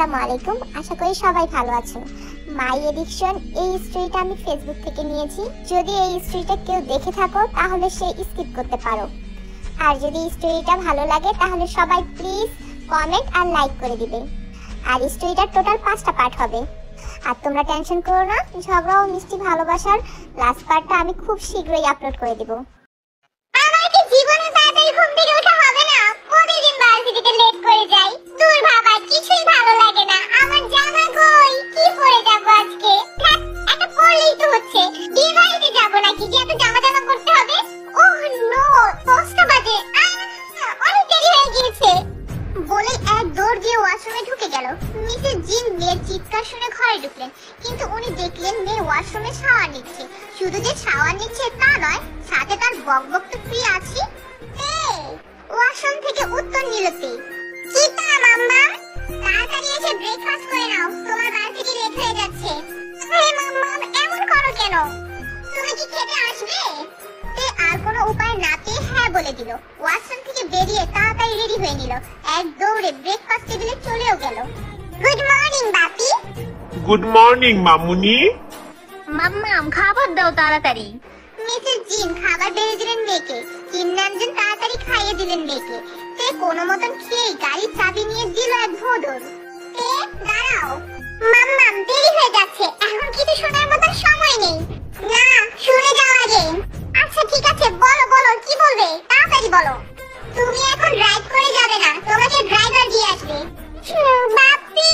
আসসালামু আলাইকুম, আশা করি সবাই ভালো আছেন। মাই এডিকশন এই স্টোরিটা আমি ফেসবুক থেকে নিয়েছি। যদি এই স্টোরিটা কেউ দেখে থাকো তাহলে সে স্কিপ করতে পারো, আর যদি স্টোরিটা ভালো লাগে তাহলে সবাই প্লিজ কমেন্ট আর লাইক করে দিবে। আর স্টোরিটার টোটাল 5টা পার্ট হবে। আর তোমরা টেনশন করো না, ঝগড়া ও মিষ্টি ভালোবাসার লাস্ট পার্টটা আমি খুব শীঘ্রই আপলোড করে দেব। আমার কি জীবনে তাড়াতাড়ি ঘুম থেকে ওঠা হবে না? প্রতিদিন ভার্সিটিতে লেট করে যাই। দূর বাবা, কিছুই ভালো লাগে না। আমার জামা কই? কি পরে যাব আজকে? একটা পরলেই তো হচ্ছে। বিয়ে বাড়িতে যাব নাকি যে এত জামা জামা পরতে হবে? ওহ নো, 5টা বাজে। অনেক দেরি হয়ে গিয়েছে বলে এক দৌড় দিয়ে ওয়াশরুমে ঢুকে গেল। মিসেস জিন মেয়ের চিৎকার শুনে ঘরে ঢুকলেন, কিন্তু উনি দেখলেন মেয়ে ওয়াশরুমে শাওয়ার নিচ্ছে। শুধু যে শাওয়ার নিচ্ছে তা নয়, সাথে তার বকবক তো ফ্রি আছে। ওয়াশরুম থেকে উত্তর নিল তে। কি তা মাম্মা? তাড়াতাড়ি এসে ব্রেকফাস্ট করে নাও, তোমার ভার্সিটি লেট হয়ে যাচ্ছে। হে মাম্মা, এমন করো কেন? তুমি কি খেতে আসবে? তে আর কোনো উপায় না পেয়ে হ্যাঁ বলে দিল। ওয়াশরুম থেকে বেরিয়ে তাড়াতাড়ি রেডি হয়ে নিল। এক দৌড়ে ব্রেকফাস্ট টেবিলে চলেও গেল। গুড মর্নিং বাপি। গুড মর্নিং মামুনি। মাম্মাম, খাবার দাও তাড়াতাড়ি। মিসেস জিন খাবার বেড়ে দিলেন মেয়েকে। কিন্নানজন তাড়াতাড়ি খাইয়ে দিলেন মেয়েকে। সে কোনো মতন খেয়ে গাড়ির চাবি নিয়ে দিল এক ভোঁদর। দাঁড়াও মাম্মাম, দেরি হয়ে যাচ্ছে, এখন কিছু শোনার মতন সময় নেই। না, শুনে যাও আগে। আচ্ছা ঠিক আছে, বলো বলো, কি বলবে? তাড়াতাড়ি বলো। তুমি এখন ড্রাইভ করে যাবে না, তোমাকে ড্রাইভার দিয়ে আসবে। বাপি,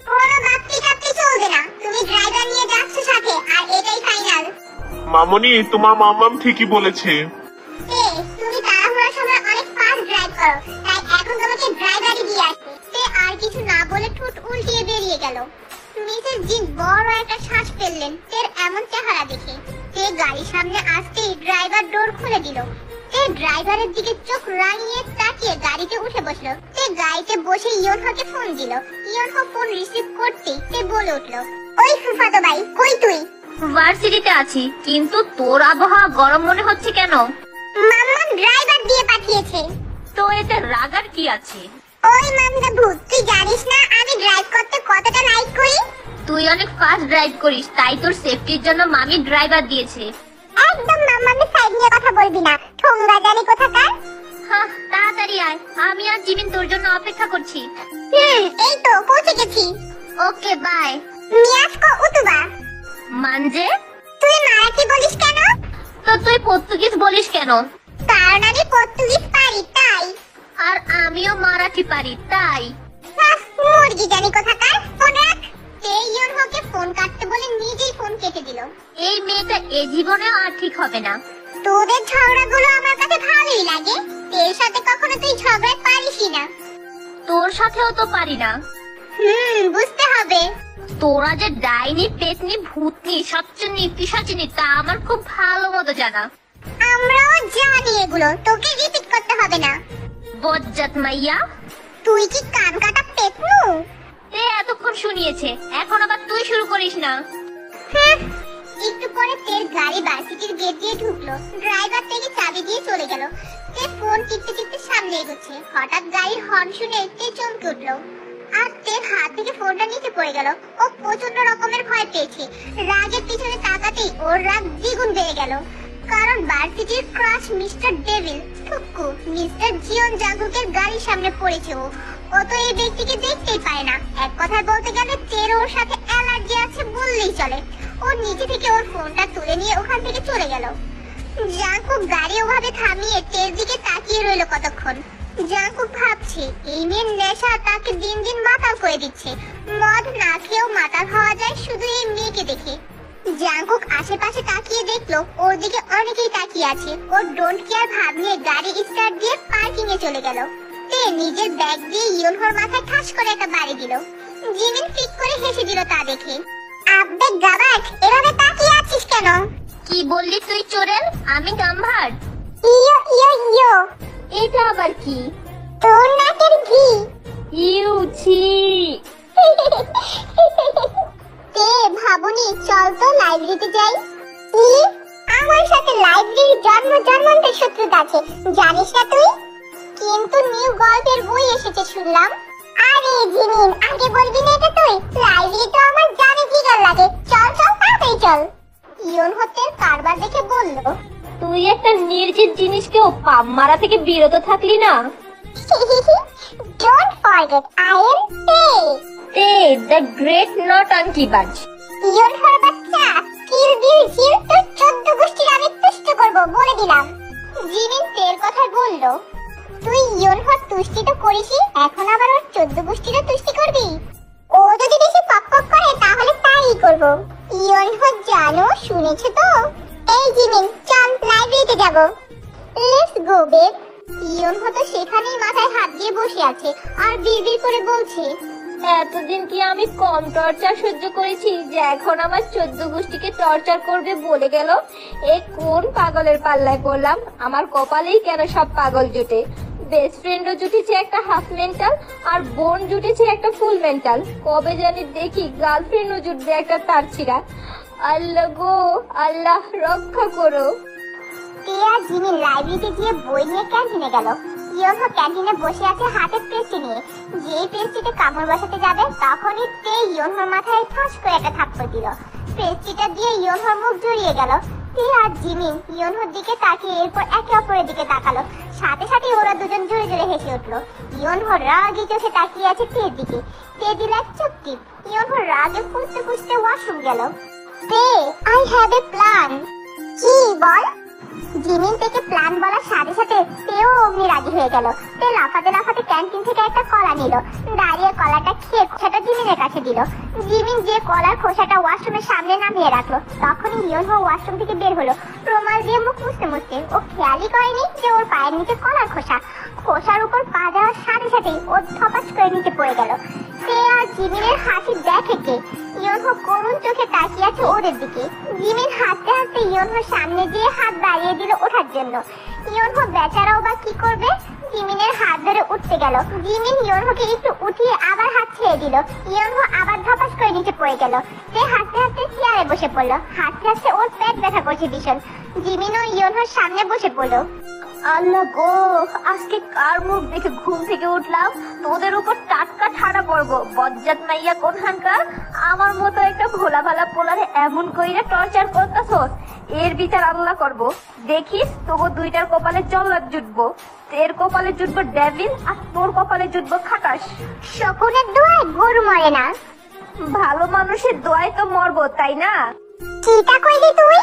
কোনো বাপি টাপি চলবে না, তুমি ড্রাইভার নিয়ে যাচ্ছ সাথে, আর এটাই ফাইনাল। মামুনি, তোমার মাম্মাম ঠিকই বলেছে। তুমি তাড়াহুড়োর সময় অনেক ফাস্ট ড্রাইভ করো, তাই এখন তোমাকে ড্রাইভারই দিয়ে আসবে। সে আর কিছু না বলে ঠোঁট উল্টিয়ে বেরিয়ে গেল। মিসেস জিন বড় একটা শ্বাস ফেললেন তের এমন চেহারা দেখে। সে গাড়ির সামনে আসতেই ড্রাইভার ডোর খুলে দিল। সে ড্রাইভারের দিকে চোখ রাঙিয়ে তাকিয়ে গাড়িতে উঠে বসলো। সে গাড়িতে বসে ইয়নহোকে ফোন দিল। ইয়নহো ফোন রিসিভ করতেই সে বলে উঠলো, ওই ফুফাতো ভাই, কই তুই? ভার্সিটিতে আছি, কিন্তু তোর আবহাওয়া গরম মনে হচ্ছে কেন? মাম্মাম ড্রাইভার দিয়ে পাঠিয়েছে। তো এতে রাগার কি আছে? ওই মামদা ভূত, তুই জানিস না আমি ড্রাইভ করতে কতটা লাইক করি? তুই অনেক ফাস্ট ড্রাইভ করিস, তাই তোর সেফটির জন্য মামি ড্রাইভার দিয়েছে। একদম মাম্মামের সাইড নিয়ে কথা বলবি না, ঠোঙ্গা জানি কোথাকার। হ্যাঁ, তাড়াতাড়ি আয়, আমি আর জিমিন তোর জন্য অপেক্ষা করছি। এই তো পৌঁছে গেছি। Okay bye. মিয়াসকো উতুবা। মানজে? তুই মারাঠি বলিস কেন? তো তুই পর্তুগিজ বলিস কেন? কারণ আমি পর্তুগিজ পারি তাই। আর আমিও মারাঠি পারি তাই। মুরগি জানি কোথাকার, ফোন রাখ। এই ইয়নহোকে ফোন কাটতে বলে নিজেই ফোন কেটে দিল। এই মেয়েটা এ জীবনেও আর ঠিক হবে না। তোদের ঝগড়াগুলো আমার কাছে ভালোই লাগে, এর সাথে কখনো তুই ঝগড়ায় পারিসই না। তোর সাথেও তো পারি না। বুঝতে হবে। তোরা যে ডাইনি, পেতনি, ভূতনি, সচ্চনি, পিশাচিনি তা আমার খুব ভালো মতো জানা। আমরাও জানি এগুলো, তোকে রিপিট করতে হবে না। বজ্জাত মাইয়া, তুই কি কান কাটা পেতনু? তে এতক্ষণ শুনিয়েছে, এখন আবার তুই শুরু করিস না। একটু পরে তের গাড়ি ভার্সিটির গেট দিয়ে ঢুকলো। ড্রাইভার থেকে চাবি দিয়ে চলে গেল। তে ফোন টিপতে টিপতে সামনে এগোচ্ছে। হঠাৎ গাড়ির হর্ন শুনে তে চমকে উঠলো। আর তের হাত থেকে ফোনটা নিচে পড়ে গেল। ও প্রচন্ড রকমের ভয় পেয়েছে। রাগের পিছনে তাকাতেই ওর রাগ দ্বিগুণ বেড়ে গেল, কারণ ভার্সিটির ক্রাশ মিস্টার ডেভিল ঠুক্কু মিস্টার জিয়ন জাঙ্গুকের গাড়ির সামনে পড়েছে। ও তো এই ব্যক্তিকে দেখতেই পায় না। এক কথায় বলতে গেলে তের ওর সাথে অ্যালার্জি আছে বললেই চলে। ও নিচে থেকে ওর ফোনটা তুলে নিয়ে ওখান থেকে চলে গেল। জাঙ্কুক গাড়ি ওভাবে থামিয়ে তের দিকে তাকিয়ে রইল কতক্ষণ। জাঙ্কুক ভাবছে এই মেয়ের নেশা তাকে দিন দিন মাতাল করে দিচ্ছে। মদ না খেয়েও মাতাল হওয়া যায় শুধু এই মেয়েকে দেখে। জাঙ্কুক আশেপাশে তাকিয়ে দেখলো ওর দিকে অনেকেই তাকিয়ে আছে। ওর ডোন্ট কেয়ার ভাব নিয়ে গাড়ি স্টার্ট দিয়ে পার্কিং এ চলে গেল। তে নিজের ব্যাগ দিয়ে ইয়নহোর মাথায় ঠাস করে একটা বাড়ি দিল। জিমিন ফিক করে হেসে দিল তা দেখে। আব্বে গাবাট, এভাবে তাকিয়ে আছিস কেন? কি বললি তুই চোরেল? আমি গাম্ভার। ইয়ো ইয়ো ইয়ো। এটা আবার কি? তোর নাকের ঘি। ইউ ছি। তে ভাবুনি, চল তো লাইব্রেরিতে যাই। কি? আমার সাথে লাইব্রেরির জন্ম জন্মান্তর শত্রুতা আছে, জানিস না তুই? কিন্তু নিউ গল্পের বই এসেছে শুনলাম। আরে জিমিন, আগে বলবি না এটা তুই? লাইব্রেরি তো আমার জানে জিগার লাগে। চল চল তাড়াতাড়ি চল। ইয়োনহতের কারবার দেখে বলল, তুই একটা নির্জীব জিনিসকেও পাম মারা থেকে বিরত থাকলি না। ডোন্ট ফরগেট আই এম তে। তে দ্য গ্রেট নটাঙ্কি বাজ। ইয়োনহর বাচ্চা, কিল বিল জিল তো 14 গোষ্ঠীর আমি তুষ্ট করব বলে দিলাম। জিমিন তের কথা বলল, তুই ইয়োনহর তুষ্টি তো করিসই, এখন আবার ওর 14 গোষ্ঠীরও তুষ্টি করবি? ও যদি বেশি পক পক করে তাহলে তাই করব। ইয়োনহর জানো, শুনেছো তো? এই জিমিন, চল লাইব্রেরিতে যাব। Let's go babe. ইয়োনহর তো সেখানেই মাথায় হাত দিয়ে বসে আছে আর বিড়বিড় করে বলছে, এতদিন কি আমি কম টর্চার সহ্য করেছি যে এখন আমার 14 গোষ্ঠীকে টর্চার করবে বলে গেল? এ কোন পাগলের পাল্লায় পড়লাম? আমার কপালেই কেন সব পাগল জুটে? বেস্ট ফ্রেন্ডও জুটেছে একটা হাফ মেন্টাল, আর বোন জুটেছে একটা ফুল মেন্টাল। কবে জানি দেখি গার্লফ্রেন্ডও জুটবে একটা তার ছিড়া। আল্লাহ গো আল্লাহ, রক্ষা করো। টিয়া জিমিন লাইব্রেরিতে গিয়ে বই নিয়ে ক্যান্টিনে গেল। ইয়োনহো ক্যান্টিনে বসে আছে হাতে পেস্ট্রি নিয়ে। যেই পেস্ট্রিতে কামড় বসাতে যাবে তখনই তে ইয়োনহোর মাথায় ঠাস করে একটা থাপ্পড় দিল। পেস্ট্রিটা দিয়ে ইয়োনহোর মুখ জড়িয়ে গেল। তে আর জিমিন ইয়োনহোর দিকে তাকিয়ে এরপর একে অপরের দিকে তাকালো। সাথে সাথে ওরা দুজন জোরে জোরে হেসে উঠলো। ইয়োনহো রাগী চোখে তাকিয়ে আছে তের দিকে। তে দিল এক চুপটি। ইয়োনহো রাগে ফুঁসতে ফুঁসতে ওয়াশরুম গেল। তে, আই হ্যাভ এ প্ল্যান। কি বল? জিমিন থেকে প্ল্যান বলার সাথে সাথে তেও অমনি রাজি হয়ে গেল। তে লাফাতে লাফাতে ক্যান্টিন থেকে একটা কলা নিল। দাঁড়িয়ে কলাটা খেয়ে খোসাটা জিমিনের কাছে দিল। জিমিন যে কলার খোসাটা ওয়াশরুমের সামনে নামিয়ে রাখলো, তখনই ইয়োনহো ওয়াশরুম থেকে বের হলো রুমাল দিয়ে মুখ মুছতে মুছতে। ও খেয়ালই করেনি যে ওর পায়ের নিচে কলার খোসা। খোসার উপর পা দেওয়ার সাথে সাথেই ও থপাস করে নিচে পড়ে গেল। তে আর জিমিনের হাসি দেখে কে? ইয়োনহো করুণ চোখে তাকিয়ে আছে ওদের দিকে। জিমিন হাসতে হাসতে ইয়োনহোর সামনে দিয়ে হাত বাড়িয়ে দিল ওঠার জন্য। ইয়োনহো বেচারাও বা কি করবে? জিমিনের হাত ধরে উঠতে গেল। জিমিন ইয়োনহোকে একটু উঠিয়ে আবার হাত ছেড়ে দিল। ইয়োনহো আবার ধপাস করে নিচে পড়ে গেল। সে হাসতে হাসতে চেয়ারে বসে পড়লো। হাসতে হাসতে ওর পেট ব্যথা করছে ভীষণ। জিমিনও ইয়োনহোর সামনে বসে পড়লো। আল্লাহ গো, আজকে কার মুখ দেখে ঘুম থেকে উঠলাম? তোদের উপর টাটকা ঠাড়া পড়বো। বজ্জাত মাইয়া কোনখানকার, আমার মতো একটা ভোলা ভালা পোলারে এমন কইরা টর্চার করতাছস। এর বিচার আল্লাহ করব। দেখিস তোগো দুইটার কপালে জল্লাদ জুটবো। এর কপালে জুটবো ডেভিল, আর তোর কপালে জুটবো খাটাস। শকুনের দোয়ায় গরু মরে না। ভালো মানুষের দোয়ায় তো মরবো, তাই না? চিন্তা কইলি তুই?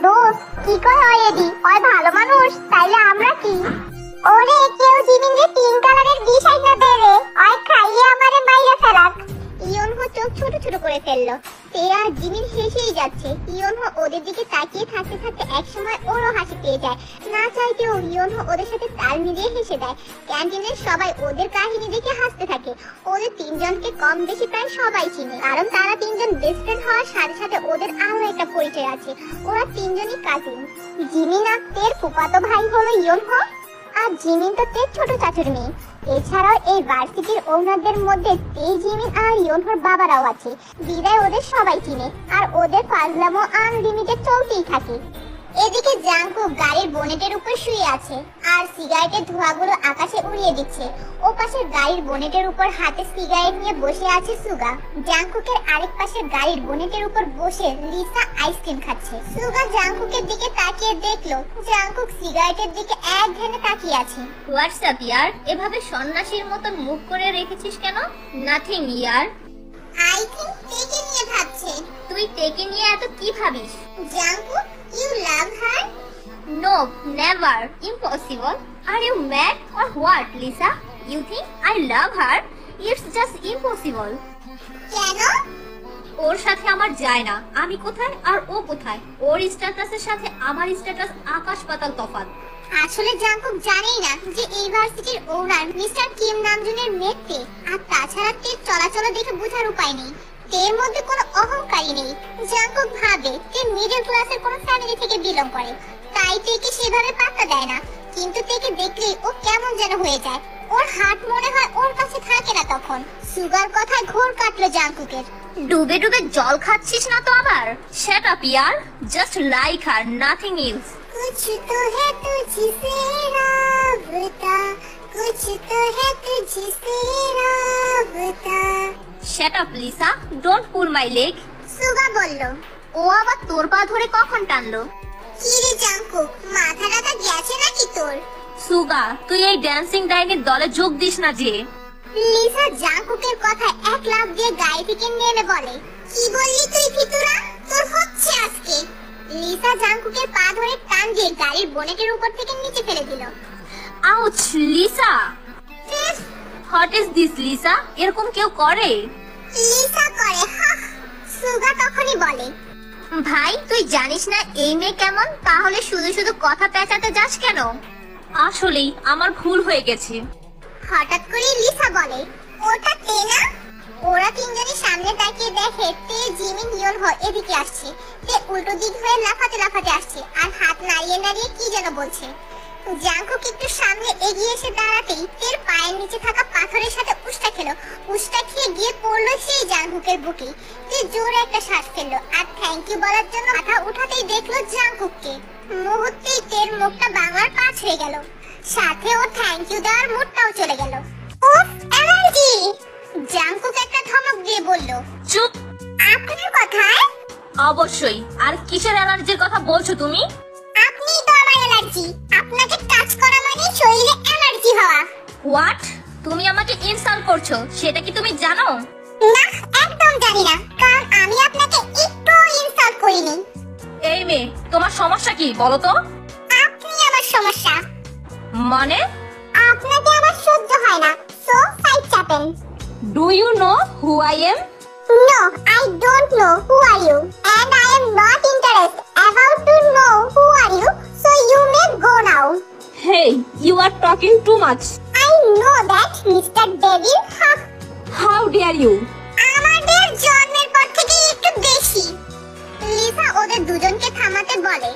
দোস্ত, কি কয় হয় এদি? ওই ভালো মানুষ, তাইলে আমরা কি? ওরে কেউ জিমিনরে পিঙ্ক কালারের বিষ আইনা দে রে, ওই খাইয়ে আমারে মাইরা ফেলাক। ইয়োনহো চোখ ছোট ছোট করে ফেললো। তে আর জিমিন হেসেই যাচ্ছে। ইয়োনহো ওদের দিকে তাকিয়ে থাকতে থাকতে একসময় ওরও হাসি পেয়ে যায়। না চাইতেও ইয়োনহো ওদের সাথে তাল মিলিয়ে হেসে দেয়। ক্যান্টিনের সবাই ওদের কাহিনী দেখে হাসতে থাকে। ওদের তিনজনকে কম বেশি প্রায় সবাই চিনে, কারণ তারা তিনজন বেস্ট ফ্রেন্ড হওয়ার সাথে সাথে ওদের আরো একটা পরিচয় আছে। ওরা তিনজনই কাজিন। জিমিন আর তের ফুফাতো ভাই হলো ইয়োনহো, আর জিমিন তো তের ছোট চাচুর মেয়ে। এছাড়াও এই ভার্সিটির ওনারদের মধ্যে তে, জিমিন আর ইয়োনহোর বাবারাও আছে। বিদায় ওদের সবাই চিনে, আর ওদের ফাজলামো আনলিমিটেড চলতেই থাকে। এদিকে জাংকুক গাড়ির বোনেটের উপর শুয়ে আছে আর সিগারেটের ধোঁয়াগুলো আকাশে উড়িয়ে দিচ্ছে। ও পাশের গাড়ির বোনেটের উপর হাতে সিগারেট নিয়ে বসে আছে সুগা। জাংকুকের আরেক পাশের গাড়ির বোনেটের উপর বসে লিসা আইসক্রিম খাচ্ছে। সুগা জাংকুকের দিকে তাকিয়ে দেখলো জাংকুক সিগারেটের দিকে এক ধ্যানে তাকিয়ে আছে। হোয়াটসঅ্যাপ ইয়ার, এভাবে সন্ন্যাসীর মতন মুখ করে রেখেছিস কেন? Nothing year. আই থিংক টেকে নিয়ে ভাবছে। তুই টেকে নিয়ে এত কি ভাবিস? Jungkook, you love her? No, never. Impossible. Are you mad or what, Lisa? You think I love her? It's just impossible. কেন? ওর সাথে আমার যায় না। আমি কোথায় আর ও কোথায়? ওর স্ট্যাটাসের সাথে আমার স্ট্যাটাস আকাশ পাতাল তফাৎ। আসলে জাংকুক জানেই না যে এই ভার্সিটির ওনার মিস্টার কিম নামজনের মেয়ে। আর তাছাড়া তের চলাচল দেখে বোঝার উপায় নেই তের মধ্যে কোনো অহংকারই নেই। জাংকুক ভাবে তে মিডল ক্লাসের কোনো ফ্যামিলি থেকে বিলং করে, তাই তেকে সেভাবে পাত্তা দেয় না। কিন্তু তেকে দেখলেই ও কেমন যেন হয়ে যায়। ওর হাত মনে হয় ওর কাছে থাকে না তখন। সুগার কথায় ঘোর কাটলো জাংকুকের। ডুবে ডুবে জল খাচ্ছিস না তো আবার? Shut up यार, just like her, nothing else. कुछ तो है तुझसे राबता, कुछ तो है तुझसे राबता। Shut up Lisa, don't pull my leg. Suga বলল। ও আবার তোর পা ধরে কখন টানলো? কি রে জাঙ্কুক, মাথা ব্যথা গেছে নাকি তোর? সুগা, তুই এই ড্যান্সিং ডাইনের দলে যোগ দিস না যে। লিসা জাঙ্কুকের কথা এক লাফ দিয়ে গাড়ি থেকে নেমে বলে, কি বললি তুই ফিতুরা? তোর হচ্ছে আজকে। লিসা জাঙ্কুকের পা ধরে টান দিয়ে গাড়ির বোনেটের উপর থেকে নিচে ফেলে দিল। Ouch Lisa, what is this Lisa? এরকম কেউ করে? লিসা করে হা। সুগা তখনই বলে, ভাই তুই জানিস না এই মেয়ে কেমন? তাহলে শুধু শুধু কথা পেঁচাতে যাস কেন? আসলেই আমার ভুল হয়ে গেছে। হঠাৎ করে লিসা বলে, ওটা তে না? ওরা তিনজনই সামনে তাকিয়ে দেখে তে, জিমিন, ইয়োনহো এদিকে আসছে। তে উল্টো দিক হয়ে লাফাতে লাফাতে আসছে আর হাত নাড়িয়ে নাড়িয়ে কি যেন বলছে। জাঙ্কুক একটু সামনে এগিয়ে এসে দাঁড়াতেই তের পায়ের নিচে থাকা পাথরের সাথে উষ্টা খেলো। উষ্টা খেয়ে গিয়ে পড়লো সেই জাঙ্কুকের বুকে। তে জোরে একটা শ্বাস ফেললো আর থ্যাংক ইউ বলার জন্য মাথা উঠাতেই দেখলো জাঙ্কুককে। মুহূর্তেই তের মুখটা বাংলার পাঁচ হয়ে গেল, সাথে ও থ্যাংক ইউ দেওয়ার মুডটাও চলে গেল। উফ, অ্যালার্জি! জাঙ্কুক একটা ধমক দিয়ে বলল। চুপ! আপনার কথায়? অবশ্যই। আর কিসের অ্যালার্জির কথা বলছো তুমি? আপনিই তো আমার অ্যালার্জি। আপনাকে টাচ করা মানে শরীরে অ্যালার্জি হওয়া। হোয়াট? তুমি আমাকে ইনসাল্ট করছো, সেটা কি তুমি জানো? না, একদম জানি না, কারণ আমি আপনাকে একটু ইনসাল্ট করিনি। এই মেয়ে, তোমার সমস্যা কি বলো তো? আপনি আমার সমস্যা। মানে? আপনাকে আমার সহ্য হয় না, সো সাইড চাপেন। Do you know who I am? No, I don't know who are you, and I am not interested about to know who are you, so you may go now. Hey, you are talking too much. I know that, Mr. Devil. Ha! How dare you? আমাদের জন্মের পর থেকে একটু বেশি। Lisa ওদের দুজনকে থামাতে বলে।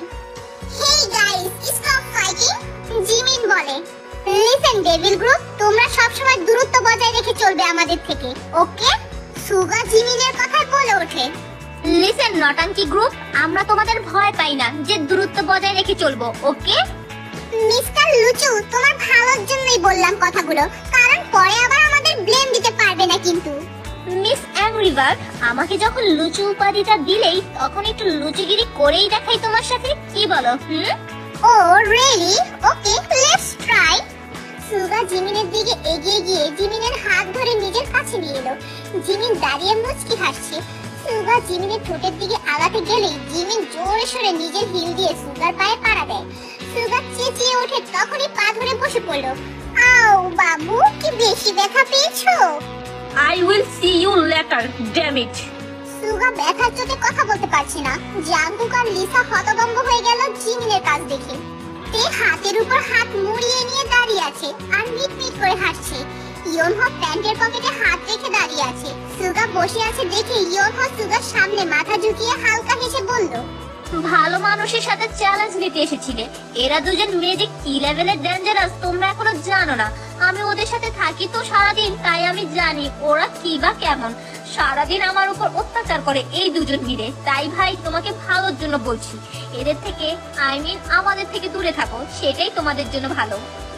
Hey guys, stop fighting. Jimin বলে, লিসেন ডেভিল গ্রুপ, তোমরা সবসময় দূরত্ব বজায় রেখে চলবে আমাদের থেকে, ওকে? সুগা জিমিনের কথায় বলে ওঠে, লিসেন নটাঙ্কি গ্রুপ, আমরা তোমাদের ভয় পাই না যে দূরত্ব বজায় রেখে চলবো, ওকে? মিস্টার লুচু, তোমার ভালোর জন্যই বললাম কথাগুলো, কারণ পরে আবার আমাদের ব্লেম দিতে পারবে না কিন্তু। মিস অ্যাংরিবার্ড, আমাকে যখন লুচু উপাধিটা দিলেই তখন একটু লুচুগিরি করেই দেখাই তোমার সাথে, কি বলো? Oh really? Okay, let's try. Suga জিমিনের দিকে এগিয়ে গিয়ে জিমিনের হাত ধরে নিজের কাছে নিয়ে এলো। জিমিন দাঁড়িয়ে মুচকি হাসছে। সুগা জিমিনের ঠোঁটের দিকে আগাতে গেলেই জিমিন জোরে সরে নিজের হিল দিয়ে সুগার পায়ে পাড়া দেয়। সুগা চেঁচিয়ে ওঠে, তখনই পা ধরে বসে পড়লো। আও বাবু, কি বেশি ব্যথা পেয়েছো? I will see you later, damn it. সুগা ব্যথার চোটে কথা বলতে পারছে না। জাঙ্কুক আর লিসা হতভম্ব হয়ে গেল জিমিনের কাজ দেখে। তে হাতের উপর হাত মুড়িয়ে নিয়ে দাঁড়িয়ে আছে আর মিটমিট করে হাসছে। ইয়োনহো প্যান্টের পকেটে হাত রেখে দাঁড়িয়ে আছে। সুগা বসে আছে দেখে ইয়োনহো সুগার সামনে মাথা ঝুঁকিয়ে হালকা হেসে বলল, ভালো মানুষের সাথে চ্যালেঞ্জ নিতে এসেছিলে। এরা দুজন মেয়ে যে কি লেভেলের ডেঞ্জারাস তোমরা এখনো জানো না। আমি ওদের সাথে থাকি তো সারাদিন, তাই আমি জানি ওরা কি বা কেমন। সারাদিন আমার উপর অত্যাচার করে এই দুজন মিলে। তাই ভাই, তোমাকে ভালোর জন্য বলছি, এদের থেকে আমাদের থেকে দূরে থাকো, সেটাই তোমাদের জন্য ভালো।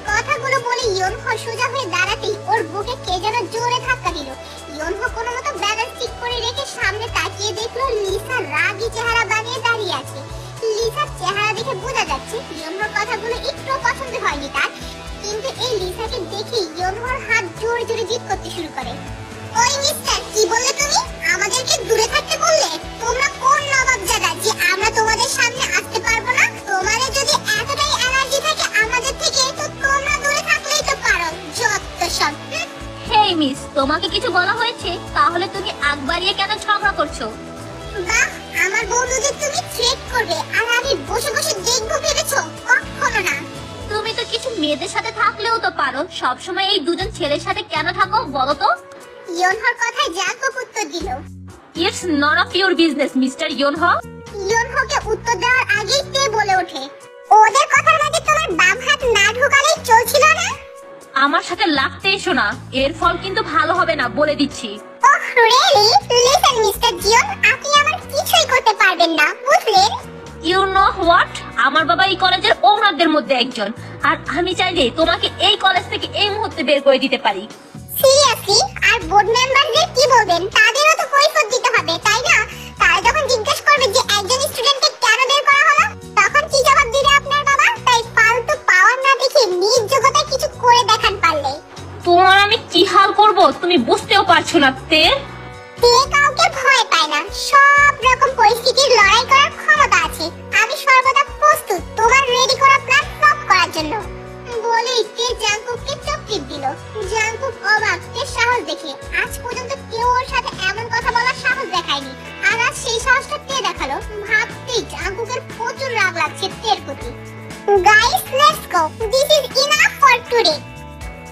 কথাগুলো বলে ইয়োনহো সোজা হয়ে দাঁড়াতেই ওর বুকে কে যেন জোরে ধাক্কা দিল। ইয়োনহো কোনো মতো ব্যালেন্স ঠিক করে রেখে সামনে তাকিয়ে দেখলো লিসা রাগী চেহারা বানিয়ে দাঁড়িয়ে আছে। লিসার চেহারা দেখে বোঝা যাচ্ছে ইয়োনহোর কথাগুলো একটু পছন্দ হয়নি তার। কিন্তু এই লিসাকে দেখে ইয়োনহোর হাত জোরে জোরে জিদ করতে শুরু করে। ওই মিস্টার, কি বললে তুমি? আমাদেরকে দূরে থাকতে বললে? তোমরা কোন নবাবজাদা যে আমরা তোমাদের সামনে আসতে পারবো না? তোমাদের যদি এতটাই অ্যালার্জি থাকে আমাদের থেকে, তো তোমরা দূরে থাকলেই তো পারো। যত সব। হেই মিস, তোমাকে কিছু বলা হয়েছে? তাহলে তুমি আগ বাড়িয়ে কেন ঝগড়া করছো? বাহ, আমার বন্ধুদের তুমি থ্রেট করবে আর আমি বসে বসে দেখবো ভেবেছো? কখনো না। তুমি তো কিছু মেয়েদের সাথে থাকলেও তো পারো, সবসময় এই দুজন ছেলের সাথে কেন থাকো বলো তো? ইয়োনহোর কথায় জাঙ্কুক উত্তর দিল, it's not of your business mister Yunho. ইয়োনহোকে উত্তর দেওয়ার আগেই তে বলে ওঠে, ওদের কথার মাঝে তোমার বাম হাত না ঢোকালেই চলছিল না? আমার সাথে লাগতে এসো না, এর ফল কিন্তু ভালো হবে না, বলে দিচ্ছি। Oh really? Listen mister Jeon, আপনি আমার কিছুই করতে পারবেন না, বুঝলেন? ইউ নো হোয়াট, আমার বাবা এই কলেজের ওনারদের মধ্যে একজন, আর আমি চাইলে তোমাকে এই কলেজ থেকে এই মুহূর্তে বের করে দিতে পারি। সিরিয়াসলি? আর বোর্ড মেম্বারদের কি বলবেন? তাদেরও তো কৈফিয়ত দিতে হবে, তাই না? তারা যখন জিজ্ঞেস করবে যে একজন স্টুডেন্টকে কেন বের করা হলো, তখন কি জবাব দিবে আপনার বাবা? তাই ফালতু পাওয়ার না দেখে নিজ যোগ্যতায় কিছু করে দেখান পারলে। তোমার আমি কি হাল করব তুমি বুঝতেও পারছো না। তে কাউকে ভয় পায় না, সব রকম পরিস্থিতির লড়াই করার ক্ষমতা আছে। আমি সর্বদা প্রস্তুত তোমার রেডি করা প্ল্যান ফ্লপ করার জন্য। বলেই তে জাঙ্কুককে চপটিপ দিল। জাঙ্কুক অবাক তে সাহস দেখে। আজ পর্যন্ত কেউ ওর সাথে এমন কথা বলার সাহস দেখায়নি, আর আজ সেই সাহসটা তে দেখালো। ভাবতেই জাঙ্কুকের প্রচুর রাগ লাগছে তের প্রতি। Guys, let's go, this is enough for today.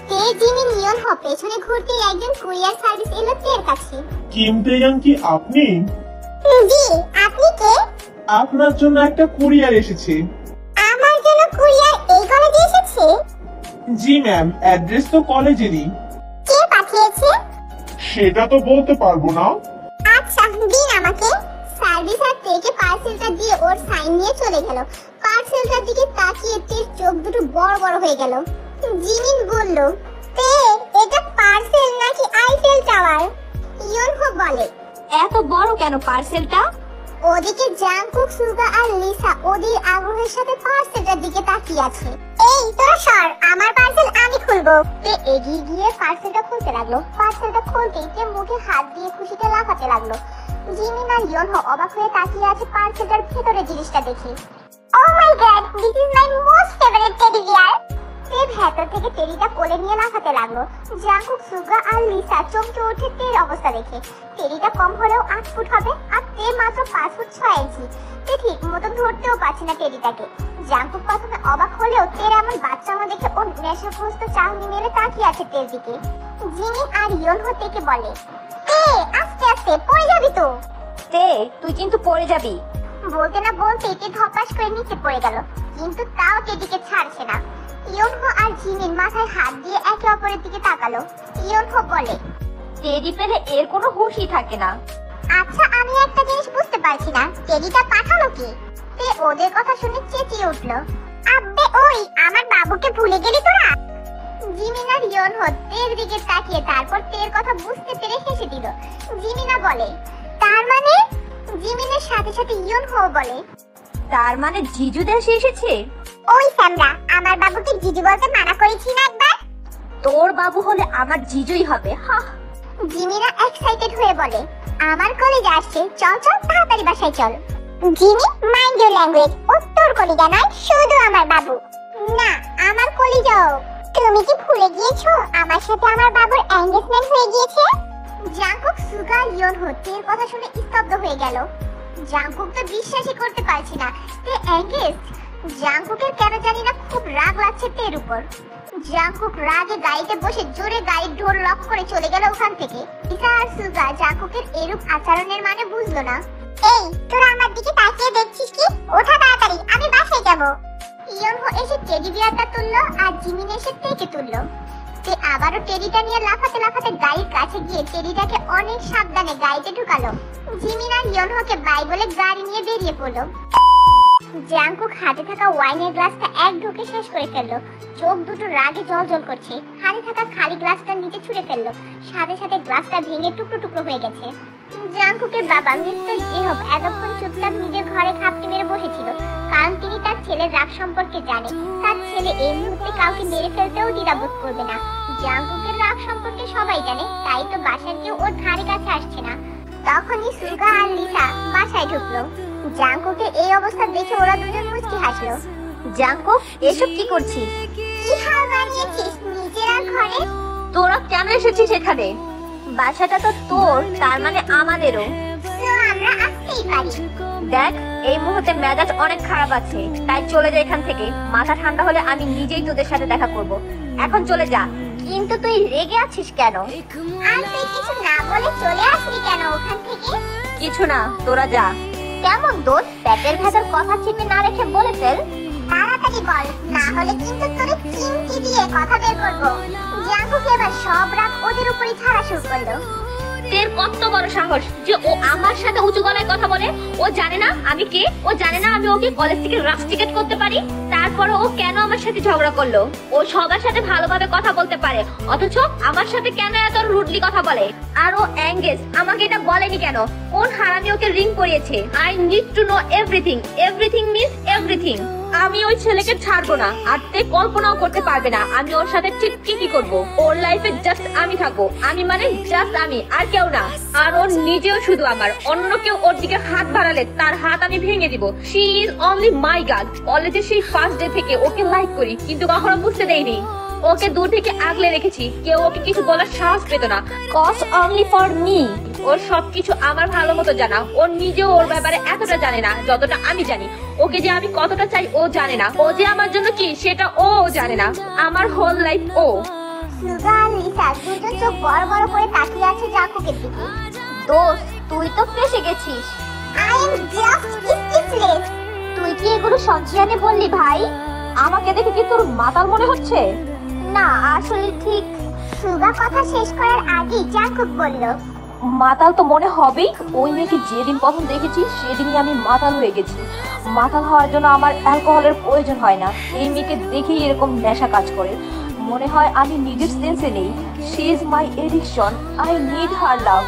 তে জিমি নিয়ন হো পেছনে ঘুরতে একজন কুরিয়ার সার্ভিস এলো তের কাছে। কিম তেয়াং কি আপনি? জি, আপনি কে? আপনার জন্য একটা কুরিয়ার এসেছে। আমার জন্য কুরিয়ার এই কলেজে এসেছে? জি ম্যাম, অ্যাড্রেস তো কলেজেরই। কে পাঠিয়েছে? সেটা তো বলতে পারবো না। আচ্ছা, দিন আমাকে। সার্ভিসার তেকে পার্সেলটা দিয়ে ওর সাইন নিয়ে চলে গেল। পার্সেলটার দিকে তাকিয়ে তের চোখ দুটো বড় বড় হয়ে গেল। জিমিন বলল, তে এটা পার্সেল নাকি আইফেল টাওয়ার? ইয়নহো বলে, এত বড় কেন পার্সেলটা? ওদিকে জাংকুক, সুগা আর লিসা ওদের আগ্রহের সাথে পার্সেলটার দিকে তাকিয়ে আছে। এই তোরা সর, আমার পার্সেল আমি খুলবো। তে এগিয়ে গিয়ে পার্সেলটা খুলতে লাগলো। পার্সেলটা খুলতেই তে মুখে হাত দিয়ে খুশিতে লাফাতে লাগলো। জিমিন আর ইয়নহো অবাক হয়ে তাকিয়ে আছে পার্সেলটার ভেতরে জিনিসটা দেখে। Oh my God, this is my most favourite teddy bear. তে ভেতর থেকে টেডিটা কোলে নিয়ে লাফাতে লাগলো। জাংকুক, সুগা আর লিসা চমকে ওঠে তের অবস্থা দেখে। টেডিটা কম হলেও 8 ফুট হবে, আর তে মাত্র 5 ফুট 6 ইঞ্চি। তে ঠিক মতন ধরতেও পারছে না টেডিটাকে। জাংকুক প্রথমে অবাক হলেও তের এমন বাচ্চামো দেখে ওর নেশাগ্রস্ত চাহনি মেলে তাকিয়ে আছে তের দিকে। জিমি আর ইয়নহো তেকে বলে, তে আস্তে আস্তে পড়ে যাবি তো। তে তুই কিন্তু পড়ে যাবি। বলতে না বলতেই তে ধপাস করে নিচে পড়ে গেল, কিন্তু তাও টেডিকে ছাড়ছে না। ইয়নহো আর জিমিন মাথায় হাত দিয়ে একে অপরের দিকে তাকালো। ইয়নহো বলে, টেডি পেলে এর কোনো হুঁশই থাকে না। আচ্ছা, আমি একটা জিনিস বুঝতে পারছি না, টেডিটা পাঠালো কি? তে ওদের কথা শুনে চেঁচিয়ে উঠলো, আব্বে ওই আমার বাবুকে ভুলে গেলি তোরা? জিমিন আর ইয়নহো তের দিকে তাকিয়ে তারপর তের কথা বুঝতে পেরে হেসে দিল। জিমিনা বলে, তার মানে? জিমিনের সাথে সাথে ইয়নহো বলে, তার মানে জিজু দেশে এসেছে? ওই সামরা, আমার বাবুকে জিজু বলতে মানা করেছি না একবার? তোর বাবু হলে আমার জিজুই হবে। হা। জিমিনা এক্সাইটেড হয়ে বলে, আমার কলেজে আসছে, চল চল তাড়াতাড়ি বাসায় চল। জিমি, মাইন্ড ইওর ল্যাঙ্গুয়েজ, ও তোর কলিজা নয়, শুধু আমার বাবু। না, আমার কলিজাও। তুমি কি ভুলে গিয়েছো আমার সাথে আমার বাবুর এনগেজমেন্ট হয়ে গিয়েছে? জাংকুক, সুগা, ইয়নহো তের কথা শুনে স্তব্ধ হয়ে গেল। জাংকুক তো বিশ্বাসই করতে পারছে না তে এনগেজ। জাংকুকের কেন জানি না খুব রাগ লাগছে তের উপর। জাংকুক রাগে গাড়িতে বসে জোরে গাড়ির ডোর লক করে চলে গেল ওখান থেকে। লিসা আর সুগা জাংকুকের এরূপ আচরণের মানে বুঝলো না। এই তোরা আমার দিকে তাকিয়ে দেখছিস কি? ওঠা তাড়াতাড়ি, আমি বাসায় যাব। ইয়নহো এসে টেডি বিয়ারটা তুললো আর জিমিন এসে তেকে তুললো। তে আবারও টেডিটা নিয়ে লাফাতে লাফাতে গাড়ির কাছে গিয়ে টেডিটাকে অনেক সাবধানে গাড়িতে ঢুকালো। জিমিন আর ইয়নহোকে বাই বলে গাড়ি নিয়ে বেরিয়ে পড়লো। জাংকুক হাতে থাকা ওয়াইনের গ্লাসটা এক ঢুকে শেষ করে ফেললো। চোখ দুটো রাগে জ্বলজ্বল করছে। হাতে থাকা খালি গ্লাসটা নিচে ছুঁড়ে ফেললো। সাথে সাথে গ্লাসটা ভেঙে টুকরো টুকরো হয়ে গেছে। জাংকুকের বাবা মিস্টার জেহব এতক্ষণ চুপচাপ নিজের ঘরে খাপটি মেরে বসেছিল, কারণ তিনি তার ছেলের রাগ সম্পর্কে জানে। তার ছেলে এই মুহূর্তে কাউকে মেরে ফেলতেও দ্বিধাবোধ করবে না। জাংকুকের রাগ সম্পর্কে সবাই জানে, তাই তো বাসার কেউ ওর ধারে কাছে আসছে না। তখনই সুগা আর লিসা বাসায় ঢুকলো। জাংকুকের এই অবস্থা দেখে ওরা দুজন মুচকি হাসলো। জাংকুক, এসব কি করছিস? কি হাল বানিয়েছিস নিজের ঘরে? তোরা কেন এসেছিস এখানে? বাসাটা তো তোর, তার মানে আমাদেরও। তো আমরা আসতেই পারি। দেখ, এই মুহূর্তে মেজাজ অনেক খারাপ আছে, তাই চলে যা এখান থেকে। মাথা ঠান্ডা হলে আমি নিজেই তোদের সাথে দেখা করব। এখন চলে যা। কিন্তু তুই রেগে আছিস কেন? আর তুই কিছু না বলে চলে আসলি কেন ওখান থেকে? কিছু না, তোরা যা। কেমন দোষ, পেটের ভেতর কথা চেপে না রেখে বলে ফেল। তাড়াতাড়ি বল, না হলে কিন্তু তোরে চিমটি দিয়ে কথা বের করবো। জাংকুক এবার সব রাগ ওদের উপরই ছাড়া শুরু করলো। তের কত বড় সাহস যে ও আমার সাথে উঁচু গলায় কথা বলে। ও জানে না আমি কে, ও জানে না আমি ওকে কলেজ থেকে রাস্টিকেট করতে পারি। তারপরে ও কেন আমার সাথে ঝগড়া করলো? ও সবার সাথে ভালোভাবে কথা বলতে পারে, অথচ আমার সাথে কেন এত রুডলি কথা বলে? আর ও এঙ্গেজ, আমাকে এটা বলেনি কেন? কোন হারামি ওকে রিং পরিয়েছে? I need to know everything. Everything means everything. আমি ওই ছেলেকে ছাড়বো না, আর তে কল্পনাও করতে পারবে না আমি ওর সাথে ঠিক কি করব। ওর লাইফে জাস্ট আমি থাকবো, আমি মানে জাস্ট আমি, আর কেউ না। আর ওর নিজেও শুধু আমার, অন্য কেউ ওর দিকে হাত বাড়ালে তার হাত আমি ভেঙে দিব। She is only my girl. কলেজে সেই ফার্স্ট ডে থেকে ওকে লাইক করি, কিন্তু কখনো বুঝতে দেইনি। ওকে দূর থেকে আগলে রেখেছি, কেউ ওকে কিছু বলার সাহস পেত না। Cause only for me. ওর সবকিছু আমার ভালো মতো জানা। ও নিজেও ওর ব্যাপারে এতটা জানে না যতটা আমি জানি। ওকে যে আমি কতটা চাই ও জানে না, ও যে আমার জন্য কি সেটা ও জানে না। আমার হোল লাইফ ও। সুগা আর লিসা দুজন চোখ বড় বড় করে তাকিয়ে আছে জাঙ্কুকের দিকে। দোস্ত, তুই তো ফেসে গেছিস। I am just speechless. তুই কি এগুলো সঞ্চিয়ানে বললি ভাই? আমাকে দেখে কি তোর মাতাল মনে হচ্ছে? না, আসলে ঠিক। সুগা কথা শেষ করার আগেই জাঙ্কুক বলল, মাতাল তো মনে হবেই। ওই মেয়েকে যেদিন প্রথম দেখেছি সেদিনই আমি মাতাল হয়ে গেছি। মাতাল হওয়ার জন্য আমার অ্যালকোহলের প্রয়োজন হয় না। এই মেয়েকে দেখেই এরকম নেশা কাজ করে। মনে হয় আমি নিজের সেন্সে নেই। She is my addiction. I need her love.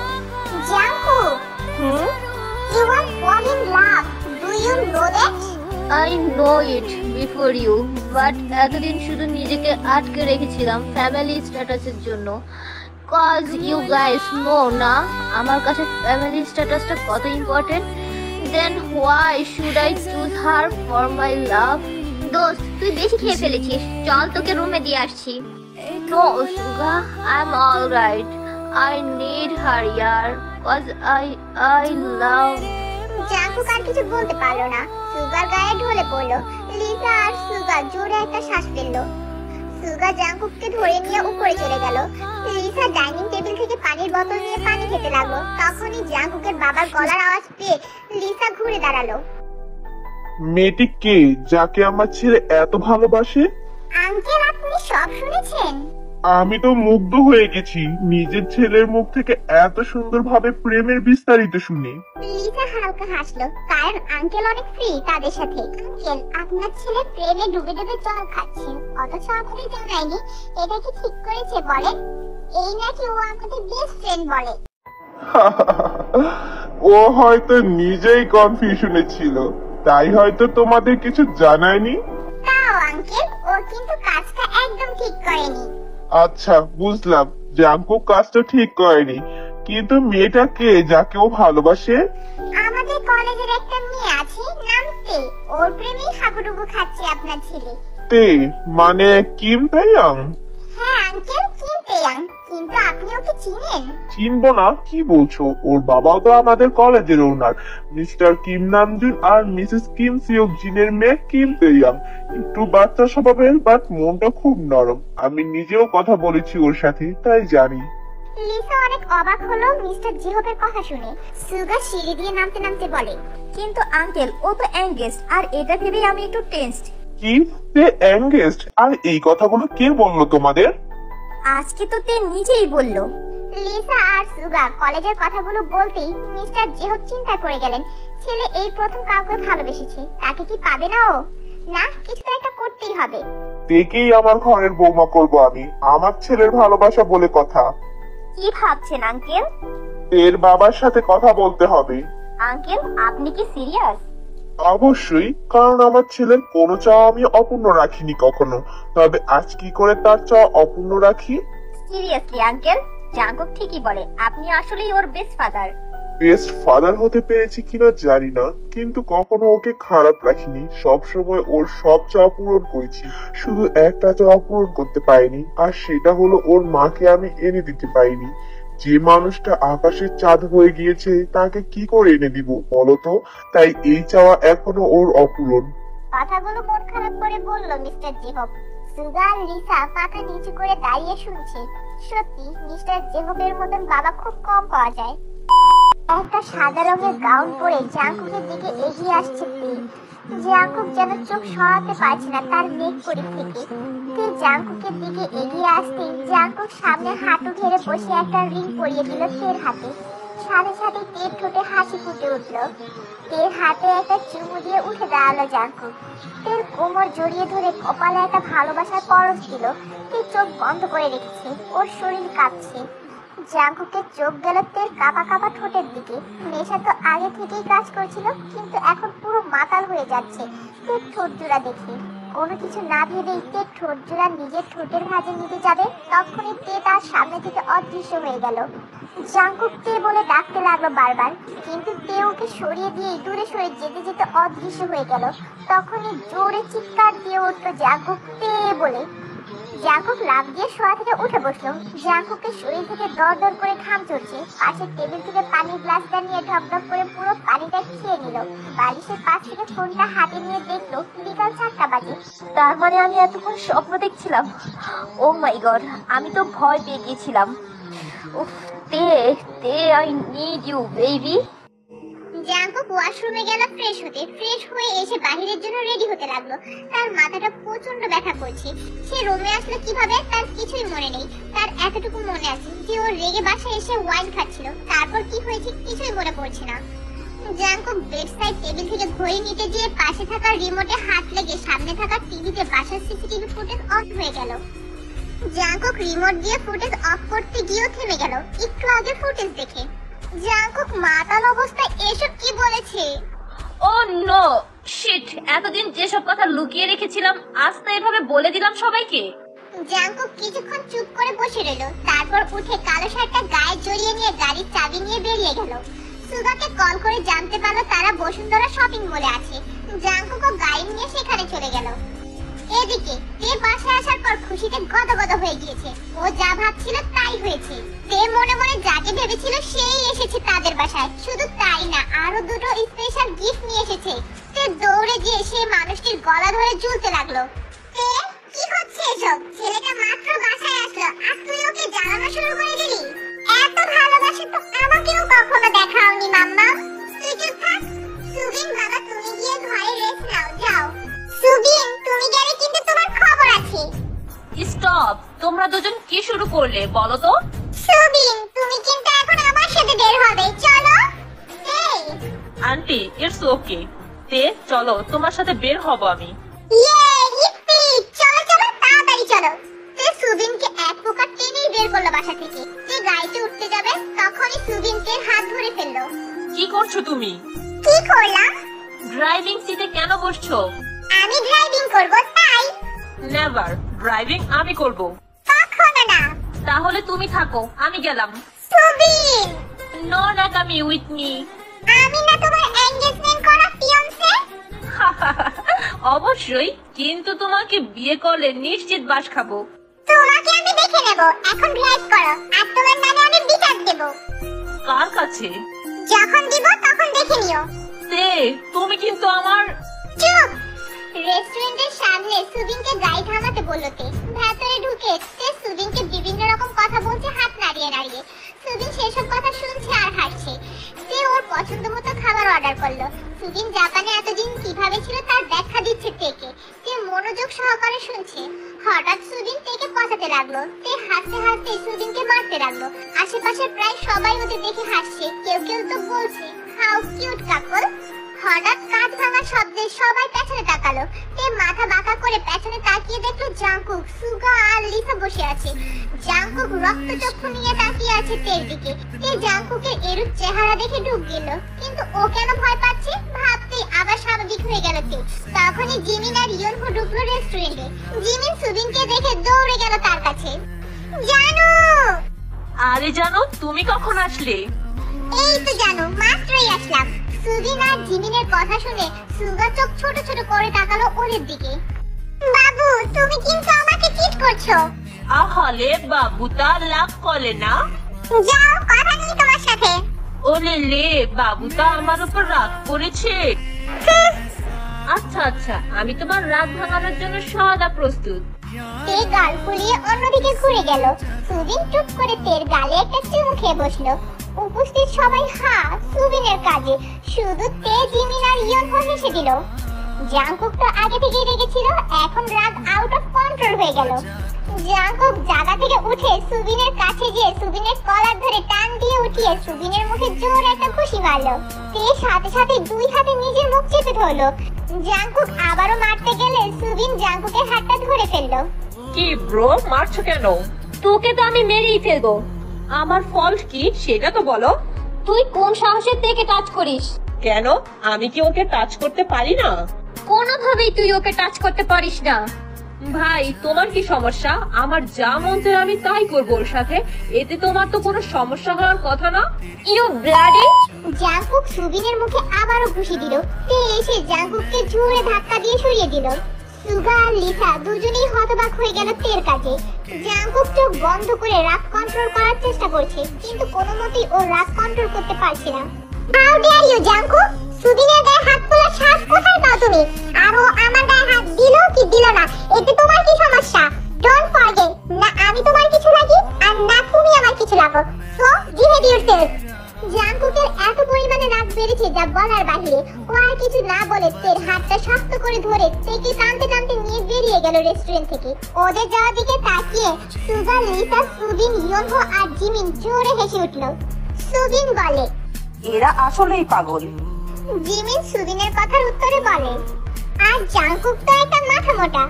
Jungkook, you are fall in love. Do you know that? I know it before you, but এতদিন শুধু নিজেকে আটকে রেখেছিলাম ফ্যামিলি স্ট্যাটাসের জন্য। Cause you guys know না আমার কাছে ফ্যামিলি স্ট্যাটাসটা কত important. Then why should I choose her for my love? দোস্ত, তুই বেশি খেয়ে ফেলেছিস, চল তোকে রুমে দিয়ে আসছি। No, Suga, I'm alright. I need her, yaar. Cause I love. Jungkook আর কিছু বলতে পারলো না। সুগার গায়ে ঢলে পড়লো। লিসা আর সুগা জোরে একটা শ্বাস ফেললো। সুগা জাঙ্কুককে ধরে নিয়ে উপরে চলে গেল। লিসা ডাইনিং টেবিল থেকে পানির বোতল নিয়ে পানি খেতে লাগলো। তখনই জাঙ্কুকের বাবার গলার আওয়াজ পেয়ে লিসা ঘুরে দাঁড়ালো। মেয়েটি কে যাকে আমার ছেলে এত ভালোবাসে? আঙ্কেল, আপনি সব শুনেছেন? আমি তো মুগ্ধ হয়ে গেছি নিজের ছেলের মুখ থেকে এত সুন্দরভাবে প্রেমের বিস্তারিত শুনে। লিসা হালকা হাসলো, কারণ আঙ্কেল অনেক ফ্রি তাদের সাথে। আঙ্কেল, আপনার ছেলে প্রেমে ডুবে ডুবে জল খাচ্ছে, অথচ আমাদের জানায়নি। এটা কি ঠিক করেছে বলেন? এই নাকি ও আমাদের বেস্ট ফ্রেন্ড বলে। ও হয়তো নিজেই কনফিউশনে ছিল, তাই হয়তো তোমাদের কিছু জানায়নি। তাও আঙ্কেল, ও কিন্তু কাজটা একদম ঠিক করেনি। আচ্ছা, বুঝলাম, জাঙ্কুক কাজটা ঠিক করেনি, কিন্তু মেয়েটা কে যাকে ও ভালোবাসে? আমাদের কলেজের একটা মেয়ে আছে, নাম তে। ওর প্রেমেই হাবুডুবু খাচ্ছে আপনার ছেলে। তে মানে কিম তাইয়াং? হ্যাঁ আঙ্কেল, কিম তেয়াং। কিন্তু আপনি ওকে চিনেন? চিনবো না? কি বলছো? ওর বাবাও তো আমাদের কলেজের ওনার, মিস্টার কিম নামজুন আর মিসেস কিম সিওক জিনের মেয়ে কিম তেয়াং। একটু বাচ্চা স্বভাবের, বাট মনটা খুব নরম। আমি নিজেও কথা বলেছি ওর সাথে, তাই জানি। লিসা অনেক অবাক হলো মিস্টার জিহবের কথা শুনে। সুগা সিঁড়ি দিয়ে নামতে নামতে বলে, কিন্তু আঙ্কেল, ও তো এঙ্গেজড, আর এটা ভেবেই আমি একটু টেনসড। কি? তে এঙ্গেজড? আর এই কথাগুলো কে বললো তোমাদের? আজকে তো তে নিজেই বললো। লিসা আর সুগা কলেজের কথাগুলো বলতেই মিস্টার জিহব চিন্তা করে গেলেন, ছেলে এই প্রথম কাউকে ভালোবেসেছে, তাকে কি পাবে না ও? না, কিছু তো একটা করতেই হবে। তেকেই আমার ঘরের বৌমা করব আমি, আমার ছেলের ভালোবাসা বলে কথা। কি ভাবছেন আঙ্কেল? এর বাবার সাথে কথা বলতে হবে। আঙ্কেল, আপনি কি সিরিয়াস? অবশ্যই, কারণ আমার ছেলের কোনো চাওয়া আমি অপূর্ণ রাখিনি কখনো। তবে আজ কি করে তার চাওয়া অপূর্ণ রাখি? সিরিয়াসলি আঙ্কেল, জাঙ্কুক ঠিকই বলে, আপনি আসলেই ওর বেস্ট ফাদার। বেস্ট ফাদার হতে পেরেছি কিনা জানি না, কিন্তু কখনো ওকে খারাপ রাখিনি। সব সময় ওর সব চাওয়া পূরণ করেছি, শুধু একটা চাওয়া পূরণ করতে পারিনি, আর সেটা হলো ওর মাকে আমি এনে দিতে পারিনি। যে মানুষটা আকাশের চাঁদ হয়ে গিয়েছে তাকে কি করে এনে দিব বলতো? তাই এই চাওয়া এখনো ওর অপূরণ। কথাগুলো মন খারাপ করে বলল মিস্টার জিহব। সুগা আর লিসা মাথা নিচু করে দাঁড়িয়ে শুনছে। সত্যি মিস্টার জিহবের মতন বাবা খুব কম পাওয়া যায়। একটা সাদা রঙের গাউন পরে জাঙ্কুকের দিকে এগিয়ে আসছে তে। জাঙ্কুক যেন চোখ সরাতে পারছে না তার মেঘ পরি থেকে। তে জাঙ্কুকের দিকে এগিয়ে আসতে জাঙ্কুক সামনে হাঁটু ঘেরে বসে একটা রিং পরিয়ে দিল তের হাতে। সাথে সাথে তের ঠোঁটে হাসি ফুটে উঠলো। তের হাতে একটা চুমু দিয়ে উঠে দাঁড়ালো জাঙ্কুক। তের কোমর জড়িয়ে ধরে কপালে একটা ভালোবাসার পরশ দিল। তে চোখ বন্ধ করে রেখেছে, ওর শরীর কাঁপছে। জাঙ্কুকের চোখ গেল তের কাঁপা কাঁপা ঠোঁটের দিকে। নেশা তো আগে থেকেই কাজ করছিল, কিন্তু এখন পুরো মাতাল হয়ে যাচ্ছে তের ঠোঁট জোড়া দেখে। কোনো কিছু না ভেবেই তে ঠোঁট জোড়া নিজের ঠোঁটের ভাঁজে নিতে যাবে, তখনই তে তার সামনে থেকে অদৃশ্য হয়ে গেল। জাঙ্কুক তে বলে ডাকতে লাগলো বারবার, কিন্তু তে ওকে সরিয়ে দিয়ে দূরে সরে যেতে যেতে অদৃশ্য হয়ে গেল। তখনই জোরে চিৎকার দিয়ে উঠলো জাঙ্কুক তে বলে। জাঙ্কুক লাফ দিয়ে শোয়া থেকে উঠে বসলো। জাঙ্কুকের শরীর থেকে দর দর করে ঘাম চড়ছে। পাশের টেবিল থেকে পানির গ্লাসটা নিয়ে ঢকঢক করে পুরো পানিটা খেয়ে নিল। বালিশের পাশ থেকে ফোনটা হাতে নিয়ে দেখলো বিকাল 4টা বাজে। তার মানে আমি এতক্ষণ স্বপ্ন দেখছিলাম। ও মাই গড, আমি তো ভয় পেয়ে গেছিলাম। উফ, তে তে I need you baby. Jungkook ওয়াশরুমে গেল ফ্রেশ হতে। ফ্রেশ হয়ে এসে বাহিরের জন্য রেডি হতে লাগলো। তার মাথাটা প্রচন্ড ব্যথা করছে। সে রুমে আসলো কিভাবে তার কিছুই মনে নেই। তার এতটুকু মনে আছে যে ও রেগে বাসায় এসে ওয়াইন খাচ্ছিল। তারপর কি হয়েছে কিছুই মনে পড়ছে না। জাঙ্কুক বেডসাইড টেবিল থেকে ঘড়ি নিতে গিয়ে পাশে থাকা রিমোটে হাত লেগে সামনে থাকা টিভিতে বাসার সিসিটিভি ফুটেজ অফ হয়ে গেল। জাঙ্কুক রিমোট দিয়ে ফুটেজ অফ করতে গিয়েও থেমে গেল একটু আগে ফুটেজ দেখে। জাঙ্কুক মাতাল অবস্থায় এসব কি বলেছে? ও নো শিট, এতদিন যেসব কথা লুকিয়ে রেখেছিলাম আজ তো এভাবে বলে দিলাম সবাইকে। জাঙ্কুক কিছুক্ষণ চুপ করে বসে রইল। তারপর উঠে কালো শার্টটা গায়ে জড়িয়ে নিয়ে গাড়ির চাবি নিয়ে বেরিয়ে গেল। সুগাকে কল করে জানতে পারলো তারা বসুন্ধরা শপিং মলে আছে। জাঙ্কুকও গাড়ি নিয়ে সেখানে চলে গেল। এদিকে তে বাসায় আসার পর খুশিতে গদগদ হয়ে গিয়েছে। ও যা ভাবছিল তাই হয়েছে। তে মনে মনে যাকে ভেবেছিল সেই এসেছে তাদের বাসায়। শুধু তাই না, আরো দুটো স্পেশাল গিফট নিয়ে এসেছে। তে দৌড়ে গিয়ে সেই মানুষটির গলা ধরে ঝুলতে লাগলো। তে কি হচ্ছে এসব? ছেলেটা মাত্র বাসায় আসলো আর তুই ওকে জ্বালানো শুরু করে দিলি? এত ভালোবাসা তো আমাকেও কখনো দেখাওনি মাম্মা। তুই চুপ থাক। সুবিন বাবা, তুমি গিয়ে ঘরে রেস্ট নাও, যাও। সুবিন, তুমি গেলে কিন্তু তোমার খবর আছে। স্টপ, তোমরা দুজন কি শুরু করলে বলো তো? সুবিন, তুমি কিন্তু এখন আমার সাথে বের হবে, চলো। এই আন্টি ইটস ওকে, তে চলো তোমার সাথে বের হব আমি। ইয়ে ইপ্পি, চলো চলো তাড়াতাড়ি চলো। তে সুবিনকে এক প্রকার টেনেই বের করলো বাসা থেকে। যে গাড়িতে উঠতে যাবে তখনই সুবিন তের হাত ধরে ফেললো। কি করছো তুমি? কি করলাম? ড্রাইভিং সিটে কেন বসছো? আমি ড্রাইভিং করব তাই? নেভার, ড্রাইভিং আমি করব। কখনো না। তাহলে তুমি থাকো, আমি গেলাম। সুবিন, নো নাকামি উইথ মি। আমি না তোমার এনগেজমেন্ট করা ফিয়ান্সে। অবশ্যই, কিন্তু তোমাকে বিয়ে করলে নিশ্চিত বাস খাবো। তোমাকে আমি দেখে নেব। এখন ড্রাইভ করো আর তোমার নামে আমি বিচার দেব। কার কাছে? যখন দিব তখন দেখে নিও। তে তুমি কিন্তু আমার। চুপ। রেস্টুরেন্টের সামনে সুবিনকে গাড়ি থামাতে বলল তে। ভেতরে ঢুকে তে সুবিনকে বিভিন্ন রকম কথা বলছে হাত নাড়িয়ে নাড়িয়ে। সুবিন সেসব কথা শুনছে আর হাসছে। তে ওর পছন্দ মতো খাবার অর্ডার করলো। সুবিন জাপানে এতদিন কিভাবে ছিল তার ব্যাখ্যা দিচ্ছে তেকে। তে মনোযোগ সহকারে শুনছে। হঠাৎ সুবিন তেকে পচাতে লাগলো। তে হাসতে হাসতে সুবিনকে মারতে লাগলো। আশেপাশে প্রায় সবাই ওদের দেখে হাসছে। কেউ কেউ তো বলছে হাউ কিউট কাপল। হঠাৎ কাঁচ ভাঙার শব্দে সবাই পেছনে তাকালো। তে মাথা বাঁকা করে পেছনে তাকিয়ে দেখলো জাঙ্কুক, সুগা আর লিসা বসে আছে। জাঙ্কুক রক্তচক্ষু নিয়ে তাকিয়ে আছে তের দিকে। তে জাঙ্কুকের এরূপ চেহারা দেখে ডুব গেল, কিন্তু ও কেন ভয় পাচ্ছে ভাবতেই আবার স্বাভাবিক হয়ে গেল তে। তখনই জিমিন আর ইয়নহো ঢুকলো রেস্টুরেন্টে। জিমিন সুবিনকে দেখে দৌড়ে গেল তার কাছে। জানু! আরে জানো, তুমি কখন আসলে? এই তো জানো, মাত্রই আসলাম। সুবিন আর জিমিনের কথা শুনে সুগা চোখ ছোট ছোট করে তাকালো ওদের দিকে। বাবু, তুমি কিন্তু আমাকে চিট করছো। আহলে বাবুটা লাভ করে না। যাও, কথা নেই তোমার সাথে। ওলে লে, বাবুটা আমার উপর রাগ করেছে। আচ্ছা আচ্ছা, আমি তোমার রাগ ভাঙানোর জন্য সদা প্রস্তুত। তে গাল ফুলিয়ে অন্যদিকে ঘুরে গেল। সুবিন চুপ করে তের গালে একটা চুমু খেয়ে বসলো। উপস্থিত সবাই হা সুবিনের কাজে, শুধু তে, জিমিন আর ইয়নহো হেসে দিল। জাঙ্কুক তো আগে থেকেই রেগেছিল, এখন রাগ আউট অফ কন্ট্রোল হয়ে গেল। জাঙ্কুক জায়গা থেকে উঠে সুবিনের কাছে গিয়ে সুবিনের কলার ধরে টান দিয়ে উঠিয়ে সুবিনের মুখে জোর একটা ঘুষি মারলো। তে সাথে সাথে দুই হাতে নিজের মুখ চেপে ধরলো। জাঙ্কুক আবারও মারতে গেলে সুবিন জাঙ্কুকের হাতটা ধরে ফেললো। কি ব্রো, মারছো কেন? তোকে তো আমি মেরেই ফেলবো। আমার ফল্ট কি সেটা তো বলো। তুই কোন সাহসের থেকে টাচ করিস? কেন, আমি কি ওকে টাচ করতে পারি না? কোনোভাবেই তুই ওকে টাচ করতে পারিস না। ভাই তোমার কি সমস্যা? আমার যা মন চায় আমি তাই করবো ওর সাথে, এতে তোমার তো কোনো সমস্যা হওয়ার কথা না। You bloody! জাঙ্কুক সুবিনের মুখে আবারও ঘুষি দিল। তে এসে জাঙ্কুককে জোরে ধাক্কা দিয়ে সরিয়ে দিল। সুগা আর লিসা দুজনেই হতবাক হয়ে গেল তের কাজে। জাঙ্কুক চোখ বন্ধ করে রাগ কন্ট্রোল করার চেষ্টা করছে, কিন্তু কোনো মতেই ও রাগ কন্ট্রোল করতে পারছে না। How dare you Jungkook! সুবিনের গায়ে হাত তোলার সাহস কোথায় পাও তুমি? আর ও আমার গায়ে হাত দিল কি দিল না, এতে তোমার কি সমস্যা? ডোন্ট ফরগেট, না আমি তোমার কিছু লাগি আর না তুমি আমার কিছু লাগো। So behave yourself. জাঙ্কুকের এত পরিমাণে রাগ বেড়েছে যা বলার বাহিরে। ও আর কিছু না বলে তের হাতটা শক্ত করে ধরে তেকে টানতে টানতে নিয়ে বেরিয়ে গেল রেস্টুরেন্ট থেকে। ওদের যাওয়ার দিকে তাকিয়ে সুগা, লিসা, সুবিন, ইয়োনহো আর জিমিন জোরে হেসে উঠল। সুবিন বলে, এরা আসলেই পাগল। জিমিন সুবিনের কথার উত্তরে বলে, আর জাঙ্কুক তো একটা মাথা মোটা।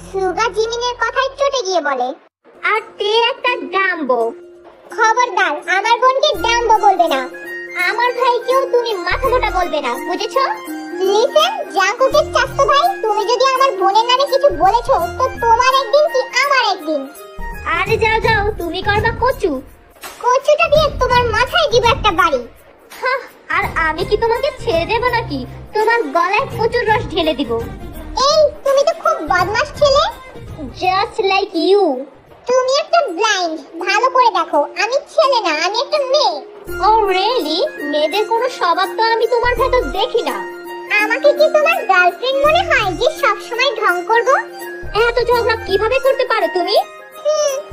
সুগা জিমিনের কথায় চটে গিয়ে বলে, আর তে একটা ডাম্বো। খবরদার আমার বোনকে ডাম্বো বলবে না। আমার ভাইকেও তুমি মাথা মোটা বলবে না, বুঝেছো? লিসেন, জাঙ্কুকের চাচতো ভাই, তুমি যদি আমার বোনের নামে কিছু বলেছো তো তোমার একদিন কি আমার একদিন। আরে যাও যাও, তুমি করবা কচু। কচুটা দিয়ে তোমার মাথায় দিব একটা বাড়ি। হাহ, আর আমি কি তোমাকে ছেড়ে দেব নাকি? তোমার গলায় কচুর রস ঢেলে দিব। এই তুমি তো খুব বদমাশ ছেলে। Just like you. তুমি একটা ব্লাইন্ড, ভালো করে দেখো, আমি ছেলে না, আমি একটা মেয়ে। ও রিয়েলি? মেয়েদের কোনো স্বভাব তো আমি তোমার ভেতর দেখি না। আমাকে কি তোমার গার্লফ্রেন্ড মনে হয় যে সব সময় ঢং করব? এত ঝগড়া কিভাবে করতে পারো তুমি?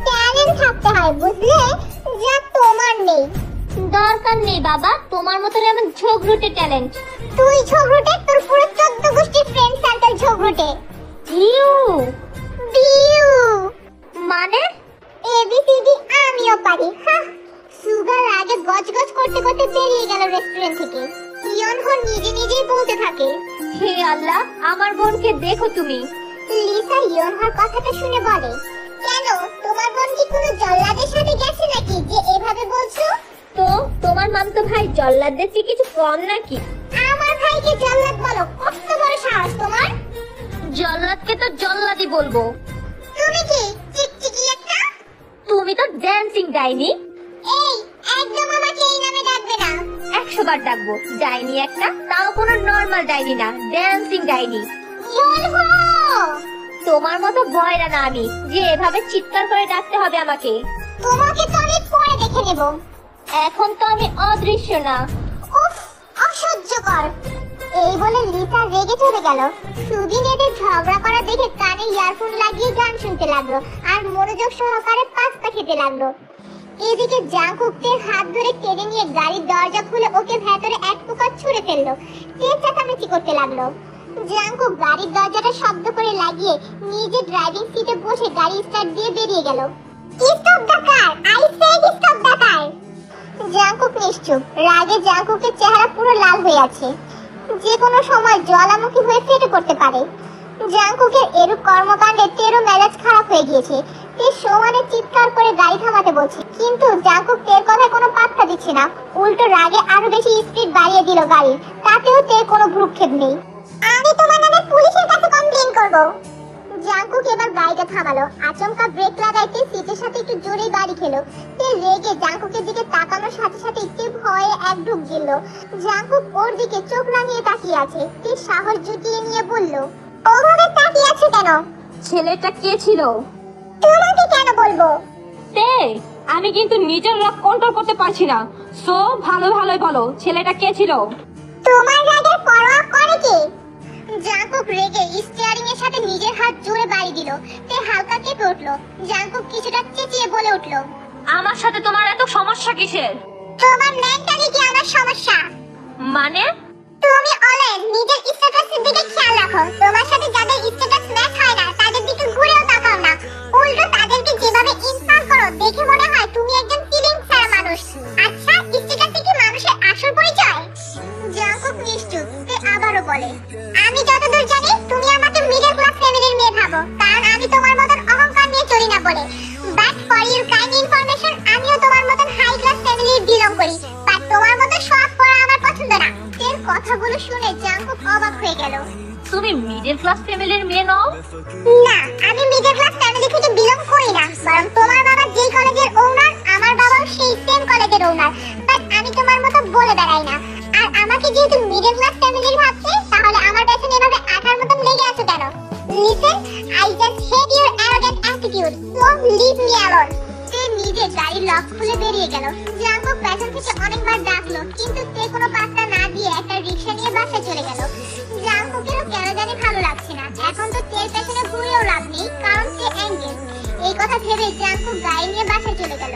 ট্যালেন্ট থাকতে হয় বুঝলে, যা তোমার নেই। দরকার নেই বাবা, তোমার মতন এমন ঝগড়ুটে ট্যালেন্ট। তুই ঝগড়ুটে, তোর পুরো 14 গোষ্ঠীর ফ্রেন্ড সার্কেল ঝগড়ুটে। ইউ বিউ মানে? এবিসিডি আমিও পারি। হ্যাঁ। সুগার আগে গজগজ করতে করতে বেরিয়ে গেল রেস্টুরেন্ট থেকে। ইয়োনহো নিজে নিজেই বলতে থাকে, হে আল্লাহ, আমার বোনকে দেখো তুমি। লিসা ইয়োনহোর কথাটা শুনে বলে, কেন তোমার বোন কি কোনো জল্লাদের সাথে গেছে নাকি যে এভাবে বলছো? তো তোমার মামতো ভাই জল্লাদদের চেয়ে কিছু কম নাকি? আমার ভাইকে জল্লাদ বলো? কত বড় সাহস তোমার! জল্লাদকে তো জল্লাদই বলবো। তুমি কি চিকচিকি একটা? তুমি তো ড্যান্সিং ডাইনি। এই একদম আমাকে এই নামে ডাকবে না। 100 বার ডাকবো। ডাইনি একটা, তাও কোনো নর্মাল ডাইনি না, ড্যান্সিং ডাইনি। ইয়োনহো! তোমার মতো বয়রা না আমি যে এভাবে চিৎকার করে ডাকতে হবে আমাকে। তোমাকে তো আমি পরে দেখে নেব। এখন তো আমি অদৃশ্য না। উফ, অসহ্যকর। এই বলে লিসা রেগে চলে গেল। সুদিন এদের ঝগড়া করা দেখে কানে ইয়ারফোন লাগিয়ে গান শুনতে লাগলো আর মনোযোগ সহকারে পাস্তা খেতে লাগলো। এদিকে জাঙ্কুকের হাত ধরে টেনে নিয়ে গাড়ির দরজা খুলে ওকে ভেতরে এক প্রকার ছুঁড়ে ফেললো। তেজ চেঁচামেচি করতে লাগলো। জাঙ্কুক গাড়ির দরজাটা শব্দ করে লাগিয়ে নিজে ড্রাইভিং সিটে বসে গাড়ি স্টার্ট দিয়ে বেরিয়ে গেল। Stop the car, I said stop the car. Jungkook নিশ্চুপ, রাগে জাঙ্কুকের চেহারা পুরো লাল হয়ে আছে, যে কোনো সময় জ্বালামুখী হয়ে ফেটে পড়তে পারে। জাঙ্কুকের এরূপ কর্মকাণ্ডে তেরো মেজাজ খারাপ হয়ে গিয়েছে। তে সমানে চিৎকার করে গাড়ি থামাতে বলছে, কিন্তু জাঙ্কুক তের কথায় কোনো পাত্তা দিচ্ছে না, উল্টো রাগে আরো বেশি স্পিড বাড়িয়ে দিল গাড়ি। তাতেও তের কোনো ভ্রুক্ষেপ নেই। আমি তোমার নামে পুলিশের কাছে কমপ্লেইন করব। জাঙ্কুক এবার গাড়িটা থামালো। আচমকা ব্রেক লাগাইতে সিটের সাথে একটু জোরেই বাড়ি খেলো। তে রেগে জাঙ্কুকের দিকে তাকানোর সাথে সাথে একটু ভয়ে এক ঢুক গেল। জাঙ্কুক ওর দিকে চোখ রাঙিয়ে তাকিয়ে আছে। তে সাহস জুটিয়ে নিয়ে বলল, ওভাবে তাকিয়ে আছে কেন? ছেলেটা কে ছিল? তোমাকে কেন বলবো? তে, আমি কিন্তু নিজের রাগ কন্ট্রোল করতে পারছি না। সো ভালোই বলো, ছেলেটা কে ছিল? তোমার রাগের পরোয়া করে কে? জাঙ্কুক রেগে স্টিয়ারিং এর সাথে নিজের হাত জোরে বাড়ি দিল। তে হালকা কেঁপে উঠলো। জাঙ্কুক কিছুটা চেঁচিয়ে বলে উঠলো, আমার সাথে তোমার এত সমস্যা কিসের? তোমার মেন্টালিটি আমার সমস্যা। মানে? তুমি অলওয়েজ নিজের স্ট্যাটাসের দিকে খেয়াল রাখো। তোমার সাথে যাদের স্ট্যাটাস ম্যাচ হয় না তাদের দিকে ঘুরেও তাকাও না, উল্টো তাদের বলে। But for your kind information, আমিও তোমার মতন হাই ক্লাস ফ্যামিলি বিলং করি, বাট তোমার মতো সব পড়া আমার পছন্দ না। এর কথাগুলো শুনে জাঙ্কুক অবাক হয়ে গেল। তুমি মিডল ক্লাস ফ্যামিলির মেয়ে নও? না, আমি মিডল ক্লাস ফ্যামিলি থেকে বিলং করি না, বরং তোমার বাবা যেই কলেজের ওনার আমার বাবাও সেই সেম কলেজের ওনার। বাট আমি তোমার মতো বলে বেড়াই না। আর আমাকে যেহেতু মিডল ক্লাস ফ্যামিলির ভাবছে, তাহলে আমার পেছনে এভাবে আঠার মতন লেগে আছো কেন? Listen, I just hate your arrogant attitude, so leave me alone. সে নিজে গাড়ির লক খুলে বেরিয়ে গেল। জাঙ্কুক পেছন থেকে অনেকবার ডাকলো, কিন্তু সে কোনো পাত্তা না দিয়ে একটা রিকশা নিয়ে বাসায় চলে গেল। জাঙ্কুকেরও কেন জানি ভালো লাগছে না। এখন তো তেল পেছনে ঘুরেও লাভ নেই, কারণ সে এঙ্গেজ। এই কথা ভেবে জাঙ্কুক গাড়ি নিয়ে বাসায় চলে গেল।